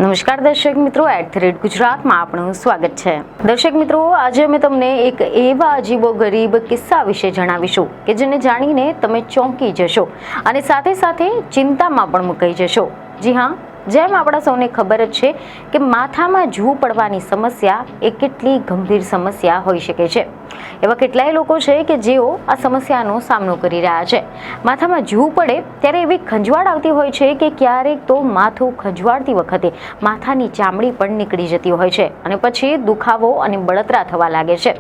નમસ્કાર દર્શક મિત્રો, @ગુજરાતમાં આપનું સ્વાગત છે। દર્શક મિત્રો, આજે અમે તમને એક એવા અજીબોગરીબ કિસ્સા વિશે જણાવીશું કે જેને જાણીને તમે ચોંકી જશો અને સાથે સાથે ચિંતામાં પણ મુકાઈ જશો। જી હા, જેમ આપણા સૌને ખબર જ છે કે માથામાં જૂ પડવાની સમસ્યા એ કેટલી ગંભીર સમસ્યા હોઈ શકે છે। એવા કેટલાય લોકો છે કે જેઓ આ સમસ્યાનો સામનો કરી રહ્યા છે। માથામાં જૂ પડે ત્યારે એવી ખંજવાળ આવતી હોય છે કે ક્યારેક તો માથું ખંજવાળતી વખતે માથાની ચામડી પણ નીકળી જતી હોય છે અને પછી દુખાવો અને બળતરા થવા લાગે છે।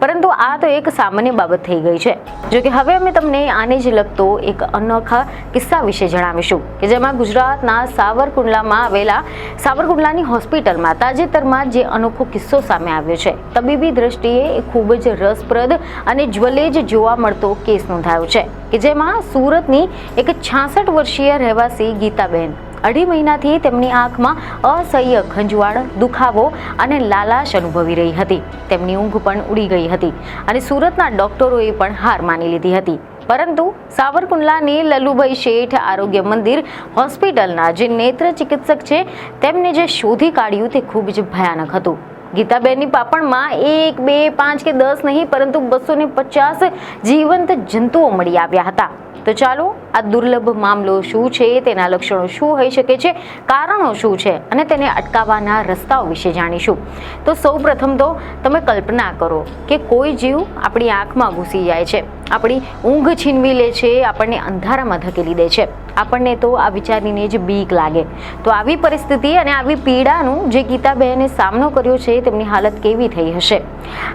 પરંતુ આ તો એક સામાન્ય બાબત થઈ ગઈ છે। જો કે હવે અમે તમને આને જ લગતો એક અનોખા કિસ્સા વિશે જણાવીશું કે જેમાં ગુજરાતના સાવરકુંડલામાં આવેલા સાવરકુંડલાની હોસ્પિટલમાં તાજેતરમાં જે અનોખો કિસ્સો સામે આવ્યો છે। તબીબી દ્રષ્ટિએ ખૂબ જ રસપ્રદ અને જ્વલેજ જોવા મળતો કેસ નોંધાયો છે કે જેમાં સુરતની એક 66 વર્ષીય રહેવાસી ગીતાબેન 2.5 મહિનાથી તેમની આંખમાં અસહ્ય ખંજવાળ, દુખાવો અને લાલાશ અનુભવી રહી હતી। તેમની ઊંઘ પણ ઉડી ગઈ હતી અને સુરતના ડોક્ટરોએ પણ હાર માની લીધી હતી। પરંતુ સાવરકુંડલાની લલુભાઈ શેઠ આરોગ્ય મંદિર હોસ્પિટલના જે નેત્ર ચિકિત્સક છે તેમને જે શોધી કાઢ્યું તે ખૂબ જ ભયાનક હતું। ગીતાબેનની પાપણમાં 1, 2, 5 કે 10 નહીં પરંતુ 250 જીવંત જંતુઓ મળી આવ્યા હતા। તો ચાલો આ દુર્લભ મામલો શું છે, તેના લક્ષણો શું હોઈ શકે છે, કારણો શું છે અને તેને અટકાવવાના રસ્તાઓ વિશે જાણીશું। તો સૌપ્રથમ તો તમે કલ્પના કરો કે કોઈ જીવ આપણી આંખમાં ઘૂસી જાય છે, આપણી ઊંઘ છીનવી લે છે, આપણને અંધારામાં ધકેલી દે છે। આપણને તો આ વિચારીને જ બીક લાગે। તો આવી પરિસ્થિતિ અને આવી પીડાનું જે ગીતાબહેને સામનો કર્યો છે તેમની હાલત કેવી થઈ હશે।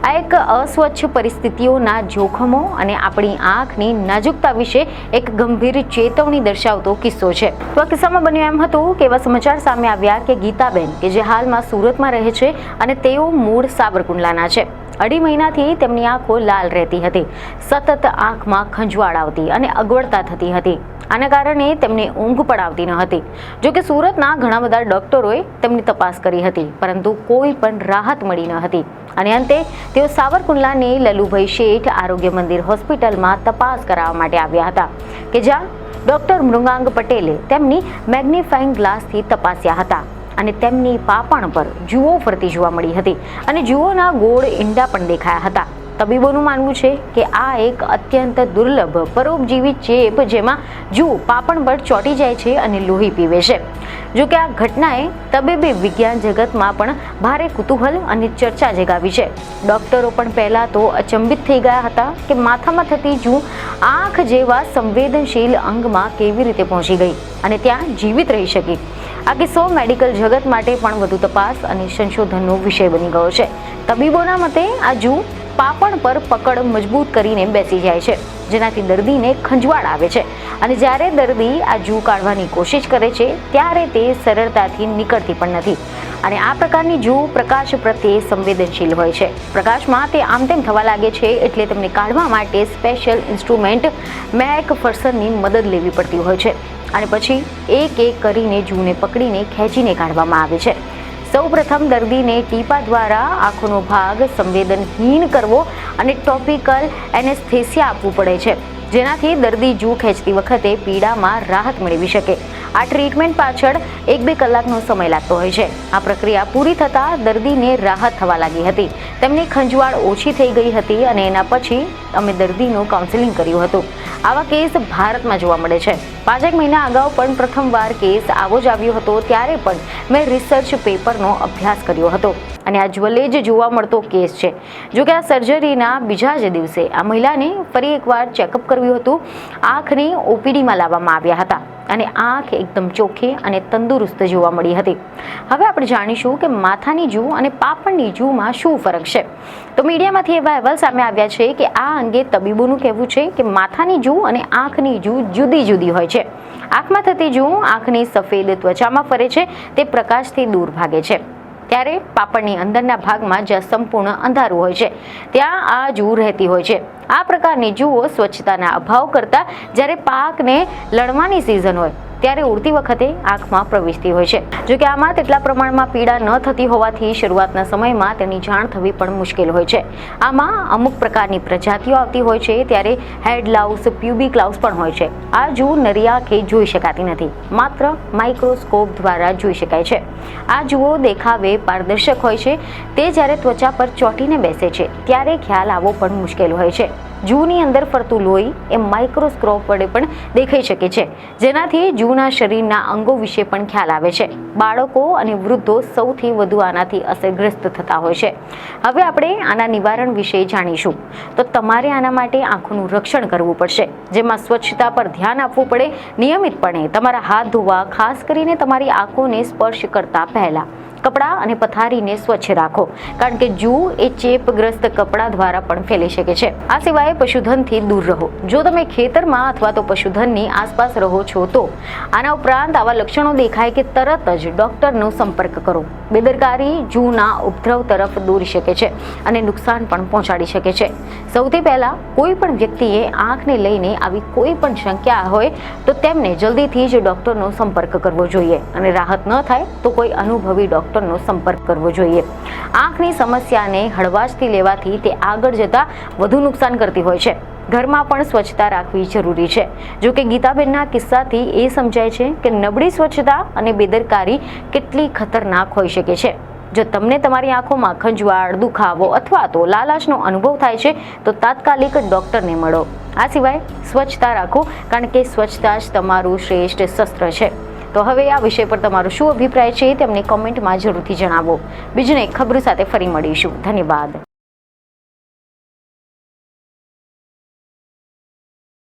આ એક અસ્વચ્છ પરિસ્થિતિઓના જોખમો અને આપણી આંખની નાજુકતા વિશે એક ગંભીર ચેતવણી દર્શાવતો કિસ્સો છે। તો આ કિસ્સામાં બન્યું એમ હતું કે એવા સમાચાર સામે આવ્યા કે ગીતાબેન કે જે હાલમાં સુરતમાં રહે છે અને તેઓ મૂળ સાવરકુંડલાના છે। 2.5 મહિનાથી તેમની આંખો લાલ રહેતી હતી, સતત આંખમાં ખંજવાળ આવતી અને અગવડતા થતી હતી। આના કારણે તેમને ઊંઘ પણ આવતી ન હતી। જો કે સુરતના ઘણા બધા ડોક્ટરોએ તેમની તપાસ કરી હતી પરંતુ કોઈ પણ રાહત મળી ન હતી અને અંતે તેઓ સાવરકુંડલાની લલુભાઈ શેઠ આરોગ્ય મંદિર હોસ્પિટલમાં તપાસ કરાવવા માટે આવ્યા હતા કે જ્યાં ડોક્ટર મૃગાંગ પટેલે તેમની મેગ્નિફાઇંગ ગ્લાસથી તપાસ્યા હતા અને તેમની પાપણ પર જુઓ ફરતી જોવા મળી હતી અને જુઓના ગોળ ઈંડા પણ દેખાયા હતા। તબીબોનું માનવું છે કે આ એક અત્યંત દુર્લભ પરોપજીવી ચેપ જેમાં જૂ પાપણ પર ચોંટી જાય છે અને લોહી પીવે છે। જો કે આ ઘટનાએ તબીબી વિજ્ઞાન જગતમાં પણ ભારે કુતૂહલ અને ચર્ચા જગાવી છે। ડોક્ટરો પણ પહેલા તો અચંબિત થઈ ગયા હતા કે માથામાં થતી જૂ આંખ જેવા સંવેદનશીલ અંગમાં કેવી રીતે પહોંચી ગઈ અને ત્યાં જીવિત રહી શકી। આ કિસ્સો મેડિકલ જગત માટે પણ વધુ તપાસ અને સંશોધનનો વિષય બની ગયો છે। તબીબોના મતે આ જૂ પાપણ પર પકડ મજબૂત કરીને બેસી જાય છે જેનાથી દર્દીને ખંજવાળ આવે છે અને જ્યારે દર્દી આ જૂ કાઢવાની કોશિશ કરે છે ત્યારે તે સરળતાથી નીકળતી પણ નથી અને આ પ્રકારની જૂ પ્રકાશ પ્રત્યે સંવેદનશીલ હોય છે। પ્રકાશમાં તે આમ તેમ થવા લાગે છે એટલે તેમને કાઢવા માટે સ્પેશિયલ ઇન્સ્ટ્રુમેન્ટ મેકફર્સનની મદદ લેવી પડતી હોય છે અને પછી એક એક કરીને જૂને પકડીને ખેંચીને કાઢવામાં આવે છે। સૌપ્રથમ દર્દીને ટીપા દ્વારા આંખોનો ભાગ સંવેદનહીન કરવો અને ટોપિકલ એનેસ્થેસિયા આપવું પડે છે જેનાથી દર્દી જૂ ખેંચતી વખતે પીડામાં રાહત મેળવી શકે। આ ટ્રીટમેન્ટ પાછળ 1-2 કલાકનો સમય લાગતો હોય છે। આ પ્રક્રિયા પૂરી થતાં દર્દીને રાહત થવા લાગી હતી, તેમની ખંજવાળ ઓછી થઈ ગઈ હતી અને એના પછી અમે દર્દીનું કાઉન્સેલિંગ કર્યું હતું। આવા કેસ ભારતમાં જોવા મળે છે। 5 મહિના અગાઉ પણ પ્રથમવાર કેસ આવો જ આવ્યો હતો ત્યારે પણ મેં રિસર્ચ પેપરનો અભ્યાસ કર્યો હતો અને આ જ્વલેજ જોવા મળતો કેસ છે। જો કે આ સર્જરીના બીજા જ દિવસે આ મહિલાને ફરી એકવાર ચેકઅપ કર્યું હતું। આંખની ઓપીડીમાં લાવવામાં આવ્યા હતા અને આંખ એકદમ ચોખ્ખી અને તંદુરસ્ત જોવા મળી હતી। હવે આપણે જાણીશું કે માથાની જૂ અને પાપણની જૂમાં શું ફરક છે। તો મીડિયામાંથી એવા અહેવાલ સામે આવ્યા છે કે આ અંગે તબીબોનું કહેવું છે કે માથાની જૂ અને આંખની જૂ જુદી જુદી હોય છે। આંખમાં થતી જૂ આંખની સફેદ ત્વચામાં ફરે છે, તે પ્રકાશથી દૂર ભાગે છે, ત્યારે પાપણની અંદરના ભાગમાં જ્યાં સંપૂર્ણ અંધારું હોય છે ત્યાં આ જૂ રહેતી હોય છે। આ પ્રકારની જૂઓ સ્વચ્છતાના અભાવ કરતા જ્યારે પાકને લણવાની સિઝન હોય ત્યારે ઉડતી વખતે આંખમાં પ્રવેશતી હોય છે. જોકે આમાં તેટલા પ્રમાણમાં પીડા ન થતી હોવાથી શરૂઆતના સમયમાં તેની જાણ થવી પણ મુશ્કેલ હોય છે. આમાં અમુક પ્રકારની પ્રજાતિઓ આવતી હોય છે. ત્યારે હેડ લાઉસ, પ્યુબિક લાઉસ પણ હોય છે. આ જૂ નરી આંખે જોઈ શકાતી નથી, માત્ર માઇક્રોસ્કોપ દ્વારા જોઈ શકાય છે. આ જુઓ દેખાવે પારદર્શક હોય છે. તે જ્યારે ત્વચા પર ચોંટીને બેસે છે ત્યારે ખ્યાલ આવવો પણ મુશ્કેલ હોય છે. જૂની અંદર ફરતું લોહી એ માઇક્રોસ્કોપ વડે પણ દેખાઈ શકે છે, જેનાથી જૂના શરીરના અંગો વિશે પણ ખ્યાલ આવે છે. બાળકો અને વૃદ્ધો સૌથી વધુ આનાથી અસરગ્રસ્ત થતા હોય છે. હવે આપણે આના નિવારણ વિશે જાણીશું. તો તમારે આના માટે આંખોનું રક્ષણ કરવું પડશે, જેમાં સ્વચ્છતા પર ધ્યાન આપવું પડે. નિયમિતપણે તમારા હાથ ધોવા, ખાસ કરીને તમારી આંખોને સ્પર્શ કરતા પહેલા કપડાં અને પથારીને સ્વચ્છ રાખો, કારણ કે જૂ એ ચેપગ્રસ્ત કપડાં દ્વારા પણ ફેલાઈ શકે છે. આ સિવાય પશુધનથી દૂર રહો. જો તમે ખેતરમાં અથવા તો પશુધનની આસપાસ રહો છો તો આના ઉપરાંત આવા લક્ષણો દેખાય કે તરત જ ડોક્ટરનો સંપર્ક કરો. બેદરકારી જૂના ઉપદ્રવ તરફ દોરી શકે છે અને નુકસાન પણ પહોંચાડી શકે છે. સૌથી પહેલા કોઈ પણ વ્યક્તિએ આંખને લઈને આવી કોઈ પણ શંકા હોય તો તેમને જલ્દીથી જ ડોક્ટરનો સંપર્ક કરવો જોઈએ, અને રાહત ન થાય તો કોઈ અનુભવી ડોક્ટરનો સંપર્ક કરવો જોઈએ. આંખની સમસ્યાને હળવાશથી લેવાથી તે આગળ જતા વધુ નુકસાન કરતી હોય છે. ઘરમાં પણ સ્વચ્છતા રાખવી જરૂરી છે. જો કે ગીતાબેનના કિસ્સાથી એ સમજાય છે કે નબળી સ્વચ્છતા અને બેદરકારી કેટલી ખતરનાક હોઈ શકે છે. જો તમને તમારી આંખોમાં ખંજવાળ, દુખાવો અથવા તો લાલાશનો અનુભવ થાય છે તો તાત્કાલિક ડોક્ટરને મળો. આ સિવાય સ્વચ્છતા રાખો, કારણ કે સ્વચ્છતા જ તમારું શ્રેષ્ઠ શસ્ત્ર છે. તો હવે આ વિષય પર તમારો શું અભિપ્રાય છે તેમને કોમેન્ટમાં જરૂરથી જણાવો. બીજને ખબર સાથે ફરી મળીશું. ધન્યવાદ.